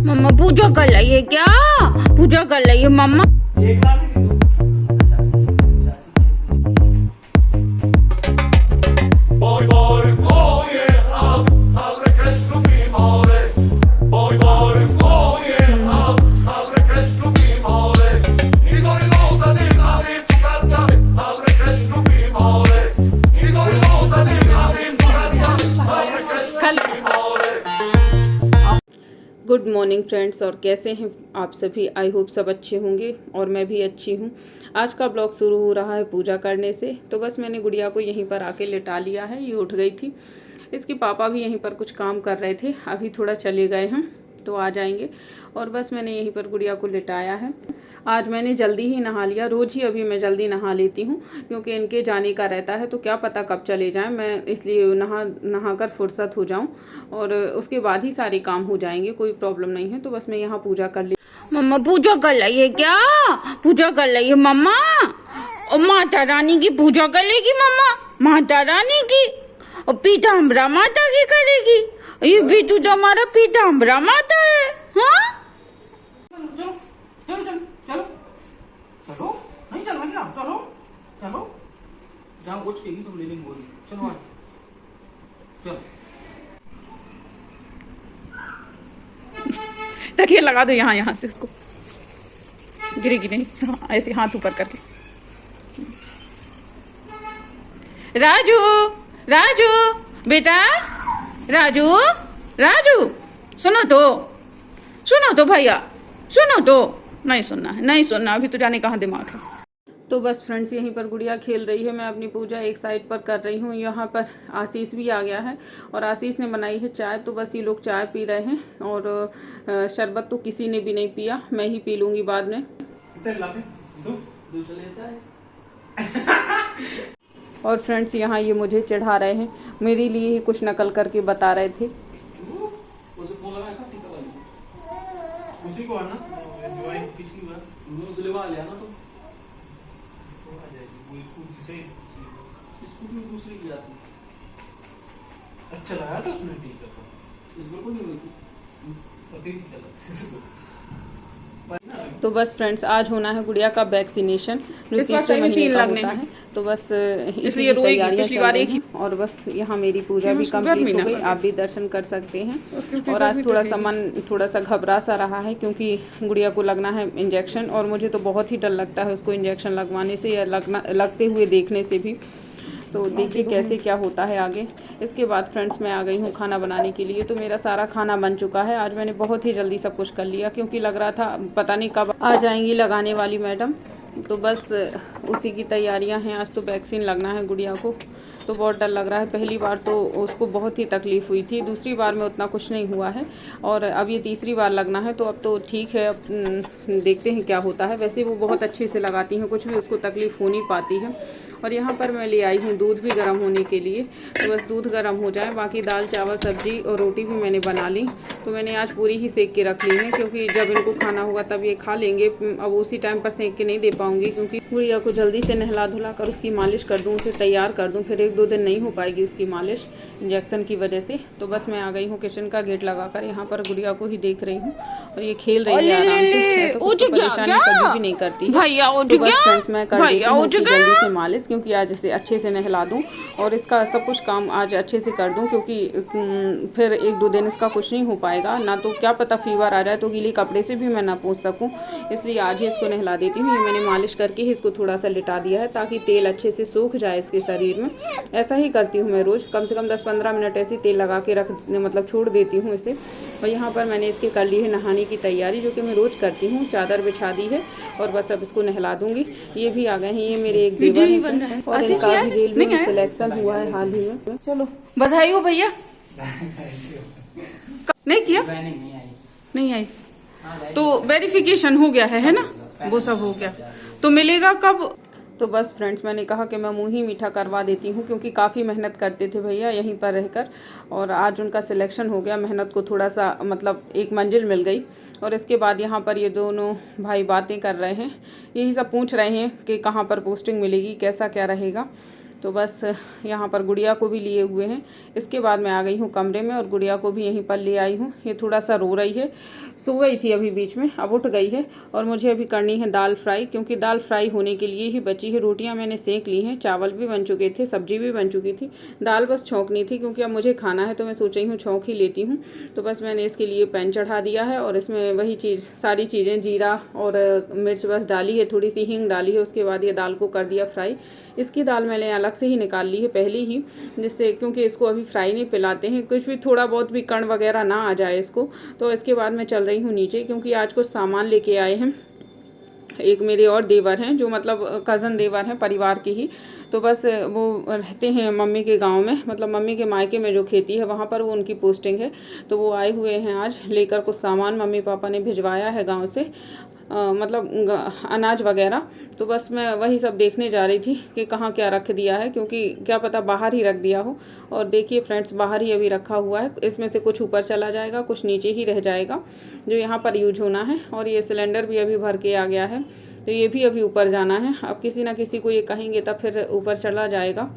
मम्मा पूजा कर रही है क्या? पूजा कर रही है मम्मा। गुड मॉर्निंग फ्रेंड्स, और कैसे हैं आप सभी? आई होप सब अच्छे होंगे और मैं भी अच्छी हूँ। आज का ब्लॉग शुरू हो रहा है पूजा करने से। तो बस मैंने गुड़िया को यहीं पर आके लिटा लिया है, ये उठ गई थी। इसके पापा भी यहीं पर कुछ काम कर रहे थे, अभी थोड़ा चले गए हैं तो आ जाएंगे। और बस मैंने यहीं पर गुड़िया को लिटाया है। आज मैंने जल्दी ही नहा लिया। रोज़ ही अभी मैं जल्दी नहा लेती हूँ क्योंकि इनके जाने का रहता है तो क्या पता कब चले जाएं, मैं इसलिए नहा कर फुर्सत हो जाऊँ और उसके बाद ही सारे काम हो जाएंगे, कोई प्रॉब्लम नहीं है। तो बस मैं यहाँ पूजा कर ली। मम्मा पूजा कर रही है क्या? पूजा कर रही है मम्मा। और माता रानी की पूजा कर लेगी मम्मा, माता रानी की। और पीताम्बरा माता की करेगी। ये बेटू तो हमारा पीताम्बरा माता है। हाँ चलो चलो चलो चलो चलो, नहीं चलना क्या? चलो चलो, जहाँ कुछ कहेगी तुम ले लेंगे बोली। चलो आ चलो, तकिया लगा दो यहाँ, यहाँ से उसको गिरेगी नहीं। हाँ, ऐसे हाथ ऊपर करके। राजू राजू बेटा, राजू राजू सुनो तो भैया, सुनो तो। नहीं सुनना है, नहीं सुनना, अभी तो जाने कहाँ दिमाग है। तो बस फ्रेंड्स, यहीं पर गुड़िया खेल रही है, मैं अपनी पूजा एक साइड पर कर रही हूँ। यहाँ पर आशीष भी आ गया है और आशीष ने बनाई है चाय। तो बस ये लोग चाय पी रहे हैं और शरबत तो किसी ने भी नहीं पिया, मैं ही पी लूँगी बाद में। और फ्रेंड्स, यहाँ ये मुझे चढ़ा रहे हैं, मेरे लिए ही कुछ नकल करके बता रहे थे। उसी को आना किसी बार मुझे लेवा लिया ना, तो आ जाएगी वो स्कूटी से। स्कूटी दूसरी की आती, अच्छा लगा था उसने, ठीक है। इस बार को नहीं हुई थी, पति नहीं चला। तो बस फ्रेंड्स, आज होना है गुड़िया का वैक्सीनेशन, जो 3 महीने का होता है। तो बस इसलिए तैयारियां चल रही हैं और बस यहाँ मेरी पूजा भी कंप्लीट हो गई। आप भी दर्शन कर सकते हैं। और आज थोड़ा सा मन थोड़ा सा घबरा सा रहा है क्योंकि गुड़िया को लगना है इंजेक्शन, और मुझे तो बहुत ही डर लगता है उसको इंजेक्शन लगवाने से या लगते हुए देखने से भी। तो देखिए कैसे क्या होता है आगे। इसके बाद फ्रेंड्स, मैं आ गई हूँ खाना बनाने के लिए। तो मेरा सारा खाना बन चुका है। आज मैंने बहुत ही जल्दी सब कुछ कर लिया क्योंकि लग रहा था पता नहीं कब आ जाएंगी लगाने वाली मैडम। तो बस उसी की तैयारियां हैं। आज तो वैक्सीन लगना है गुड़िया को, तो बहुत डर लग रहा है। पहली बार तो उसको बहुत ही तकलीफ़ हुई थी, दूसरी बार में उतना कुछ नहीं हुआ है और अब ये तीसरी बार लगना है। तो अब तो ठीक है, अब देखते हैं क्या होता है। वैसे वो बहुत अच्छे से लगाती हैं, कुछ भी उसको तकलीफ़ हो नहीं पाती है। और यहाँ पर मैं ले आई हूँ दूध भी गर्म होने के लिए। तो बस दूध गर्म हो जाए, बाकी दाल चावल सब्जी और रोटी भी मैंने बना ली। तो मैंने आज पूरी ही सेक के रख ली है क्योंकि जब इनको खाना होगा तब ये खा लेंगे। अब उसी टाइम पर सेक के नहीं दे पाऊँगी क्योंकि गुड़िया को जल्दी से नहला धुला कर उसकी मालिश कर दूँ, उसे तैयार कर दूँ। फिर 1-2 दिन नहीं हो पाएगी उसकी मालिश इंजेक्शन की वजह से। तो बस मैं आ गई हूँ किचन का गेट लगाकर, यहाँ पर गुड़िया को ही देख रही हूँ और ये खेल रही है आराम से, ऐसा कुछ परेशानी कभी भी नहीं करती। भैया तो बस फ्रेंड्स, मैं कर देती हूँ जल्दी से मालिश क्योंकि आज इसे अच्छे से नहला दूँ और इसका सब कुछ काम आज अच्छे से कर दूँ क्योंकि फिर 1-2 दिन इसका कुछ नहीं हो पाएगा ना। तो क्या पता फीवर आ जाए तो गीले कपड़े से भी मैं ना पोंछ सकूँ, इसलिए आज ही इसको नहला देती हूँ। ये मैंने मालिश करके ही इसको थोड़ा सा लिटा दिया है ताकि तेल अच्छे से सूख जाए इसके शरीर में। ऐसा ही करती हूँ मैं रोज़, कम से कम 10-15 मिनट ऐसे तेल लगा के मतलब छोड़ देती हूँ इसे। और यहाँ पर मैंने इसके कर ली है नहाने की तैयारी, जो कि मैं रोज़ करती हूँ। चादर बिछा दी है और बस अब इसको नहला दूंगी। ये भी आ गए हैं, ये मेरे एक देवर हैं और इनका भी रेलवे में सिलेक्शन हुआ है हाल ही में। चलो बधाई हो भैया। नहीं किया, नहीं आई तो वेरिफिकेशन हो गया है ना, वो सब हो गया। तो मिलेगा कब? तो बस फ्रेंड्स, मैंने कहा कि मैं मुँह ही मीठा करवा देती हूँ क्योंकि काफ़ी मेहनत करते थे भैया यहीं पर रहकर, और आज उनका सिलेक्शन हो गया। मेहनत को थोड़ा सा मतलब एक मंजिल मिल गई। और इसके बाद यहाँ पर ये दोनों भाई बातें कर रहे हैं, यही सब पूछ रहे हैं कि कहाँ पर पोस्टिंग मिलेगी, कैसा क्या रहेगा। तो बस यहाँ पर गुड़िया को भी लिए हुए हैं। इसके बाद मैं आ गई हूँ कमरे में और गुड़िया को भी यहीं पर ले आई हूँ। ये थोड़ा सा रो रही है, सो गई थी अभी बीच में, अब उठ गई है। और मुझे अभी करनी है दाल फ्राई, क्योंकि दाल फ्राई होने के लिए ही बची है। रोटियाँ मैंने सेक ली हैं, चावल भी बन चुके थे, सब्जी भी बन चुकी थी, दाल बस छौंकनी थी, क्योंकि अब मुझे खाना है तो मैं सोच रही हूँ छौंक ही लेती हूँ। तो बस मैंने इसके लिए पैन चढ़ा दिया है और इसमें वही चीज़, सारी चीज़ें, जीरा और मिर्च बस डाली है, थोड़ी सी हींग डाली है। उसके बाद ये दाल को कर दिया फ्राई। इसकी दाल मैंने अलग से ही निकाल ली है पहले ही, जिससे, क्योंकि इसको अभी फ्राई नहीं पिलाते हैं, कुछ भी थोड़ा बहुत भी कण वगैरह ना आ जाए इसको। तो इसके बाद मैं चल रही हूँ नीचे, क्योंकि आज कुछ सामान लेके आए हैं। एक मेरे और देवर हैं, जो मतलब कज़न देवर हैं परिवार के ही। तो बस वो रहते हैं मम्मी के गांव में, मतलब मम्मी के मायके में जो खेती है वहाँ पर, वो उनकी पोस्टिंग है। तो वो आए हुए हैं आज लेकर कुछ सामान, मम्मी पापा ने भिजवाया है गांव से, मतलब अनाज वगैरह। तो बस मैं वही सब देखने जा रही थी कि कहाँ क्या रख दिया है, क्योंकि क्या पता बाहर ही रख दिया हो। और देखिए फ्रेंड्स, बाहर ही अभी रखा हुआ है। इसमें से कुछ ऊपर चला जाएगा, कुछ नीचे ही रह जाएगा जो यहाँ पर यूज होना है। और ये सिलेंडर भी अभी भर के आ गया है, तो ये भी अभी ऊपर जाना है। अब किसी ना किसी को ये कहेंगे तब फिर ऊपर चला जाएगा।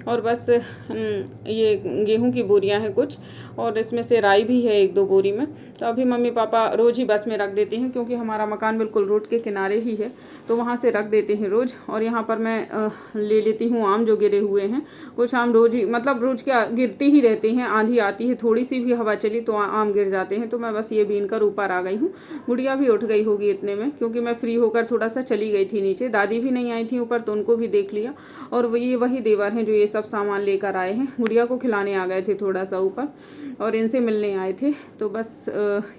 और बस ये गेहूं की बोरियां हैं कुछ, और इसमें से राई भी है 1-2 बोरी में। तो अभी मम्मी पापा रोज़ ही बस में रख देते हैं, क्योंकि हमारा मकान बिल्कुल रोड के किनारे ही है, तो वहाँ से रख देते हैं रोज़। और यहाँ पर मैं ले लेती हूँ आम जो गिरे हुए हैं। कुछ आम रोज़ ही, मतलब रोज़ क्या गिरते ही रहते हैं, आंधी आती है, थोड़ी सी भी हवा चली तो आम गिर जाते हैं। तो मैं बस ये बीन कर ऊपर आ गई हूँ। गुड़िया भी उठ गई होगी इतने में, क्योंकि मैं फ्री होकर थोड़ा सा चली गई थी नीचे। दादी भी नहीं आई थी ऊपर, तो उनको भी देख लिया। और ये वही देवर हैं जो ये सब सामान लेकर आए हैं। गुड़िया को खिलाने आ गए थे थोड़ा सा ऊपर, और इनसे मिलने आए थे। तो बस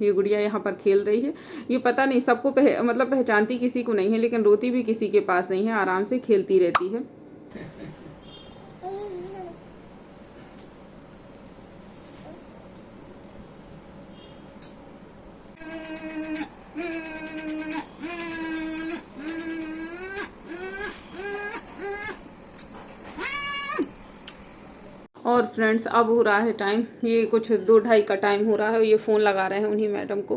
ये गुड़िया यहाँ पर खेल रही है। ये पता नहीं सबको मतलब पहचानती किसी को नहीं है, लेकिन रोती भी किसी के पास नहीं है, आराम से खेलती रहती है। और फ्रेंड्स, अब हो रहा है टाइम, ये कुछ 2-2:30 का टाइम हो रहा है। ये फ़ोन लगा रहे हैं उन्हीं मैडम को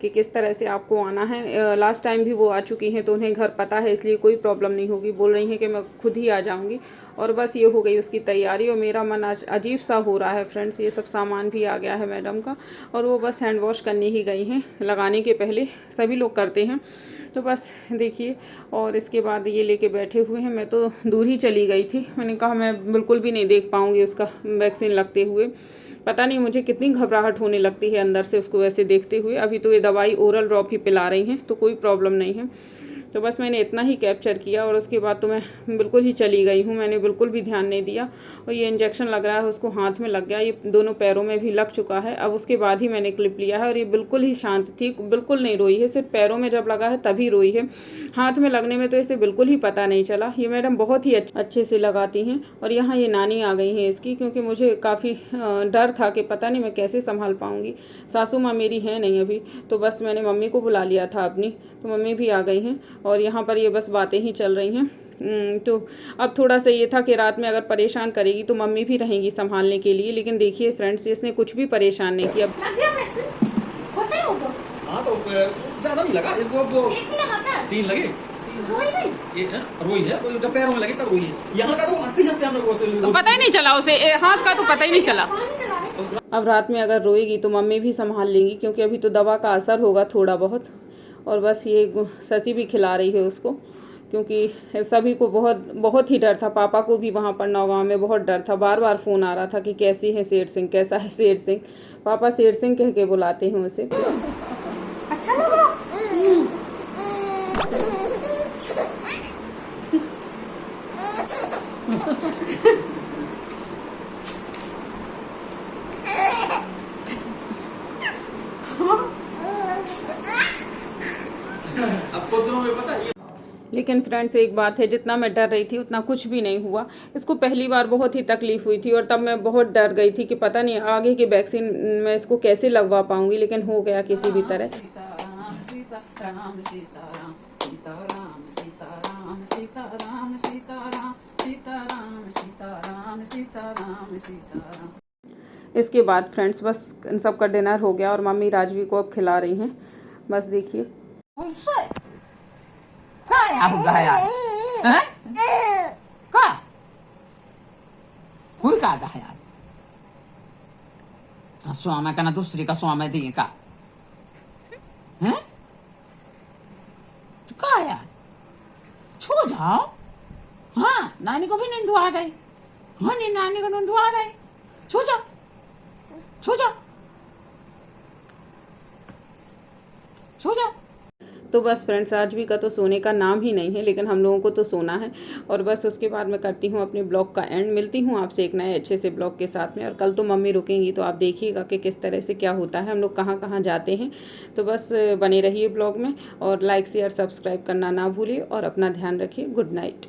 कि किस तरह से आपको आना है। लास्ट टाइम भी वो आ चुकी हैं, तो उन्हें घर पता है, इसलिए कोई प्रॉब्लम नहीं होगी। बोल रही हैं कि मैं खुद ही आ जाऊंगी। और बस ये हो गई उसकी तैयारी। और मेरा मन आज अजीब सा हो रहा है फ्रेंड्स। ये सब सामान भी आ गया है मैडम का, और वो बस हैंड वॉश करने ही गई हैं लगाने के पहले। सभी लोग करते हैं, तो बस देखिए। और इसके बाद ये लेके बैठे हुए हैं। मैं तो दूर ही चली गई थी, मैंने कहा मैं बिल्कुल भी नहीं देख पाऊँगी उसका वैक्सीन लगते हुए। पता नहीं मुझे कितनी घबराहट होने लगती है अंदर से उसको वैसे देखते हुए। अभी तो ये दवाई ओरल ड्रॉप ही पिला रही हैं, तो कोई प्रॉब्लम नहीं है। तो बस मैंने इतना ही कैप्चर किया, और उसके बाद तो मैं बिल्कुल ही चली गई हूँ। मैंने बिल्कुल भी ध्यान नहीं दिया। और ये इंजेक्शन लग रहा है, उसको हाथ में लग गया, ये दोनों पैरों में भी लग चुका है। अब उसके बाद ही मैंने क्लिप लिया है। और ये बिल्कुल ही शांत थी, बिल्कुल नहीं रोई है, सिर्फ पैरों में जब लगा है तभी रोई है। हाथ में लगने में तो इसे बिल्कुल ही पता नहीं चला। ये मैडम बहुत ही अच्छे से लगाती हैं। और यहाँ ये नानी आ गई हैं इसकी, क्योंकि मुझे काफ़ी डर था कि पता नहीं मैं कैसे संभाल पाऊँगी। सासू माँ मेरी है नहीं अभी, तो बस मैंने मम्मी को बुला लिया था अपनी, तो मम्मी भी आ गई हैं। और यहाँ पर ये बस बातें ही चल रही हैं। तो अब थोड़ा सा ये था कि रात में अगर परेशान करेगी तो मम्मी भी रहेंगी संभालने के लिए। लेकिन देखिए फ्रेंड्स, इसने कुछ भी परेशान नहीं किया। हाँ तो ज्यादा नहीं लगा इसको, अब 3 लगे। ये रोई है, तो जब पैरों में लगे तब रोई है। यहाँ का तो हंसते हम लोग तो पता ही नहीं चला उसे, हाथ का तो पता ही नहीं चला। अब रात में अगर रोएगी तो मम्मी भी संभाल लेंगी, क्योंकि अभी तो दवा का असर होगा थोड़ा बहुत। और बस ये सची भी खिला रही है उसको, क्योंकि सभी को बहुत ही डर था। पापा को भी वहाँ पर नौगांव में बहुत डर था। बार बार फ़ोन आ रहा था कि कैसी है शेर सिंह, कैसा है शेर सिंह। पापा शेर सिंह कह के बुलाते हैं उसे। अच्छा लग रहा। आपको दोनों में पता है। लेकिन फ्रेंड्स, एक बात है, जितना मैं डर रही थी उतना कुछ भी नहीं हुआ। इसको पहली बार बहुत ही तकलीफ हुई थी, और तब मैं बहुत डर गई थी कि पता नहीं आगे की वैक्सीन मैं इसको कैसे लगवा पाऊंगी। लेकिन हो गया किसी भी तरह। सीताराम सीताराम सीताराम सीताराम सीताराम सीताराम सीताराम सीताराम सीताराम सीताराम सीताराम। इसके बाद फ्रेंड्स, बस इन सब का डिनर हो गया, और मम्मी राजवी को अब खिला रही हैं। बस देखिए। Kaya ako gaya. Ha? Ka? का यार स्वामी का ना दूसरी का स्वामी दी का है तो का यार छो जाओ हाँ नानी को भी नींद आ गई हाँ नहीं नानी को नींद आ गई छो जाओ छो जाओ छो जाओ। तो बस फ्रेंड्स आजवी का तो सोने का नाम ही नहीं है, लेकिन हम लोगों को तो सोना है। और बस उसके बाद मैं करती हूँ अपने ब्लॉग का एंड। मिलती हूँ आपसे एक नए अच्छे से ब्लॉग के साथ में। और कल तो मम्मी रुकेंगी तो आप देखिएगा कि किस तरह से क्या होता है, हम लोग कहाँ कहाँ जाते हैं। तो बस बने रहिए ब्लॉग में और लाइक शेयर सब्सक्राइब करना ना भूलिए और अपना ध्यान रखिए। Good night.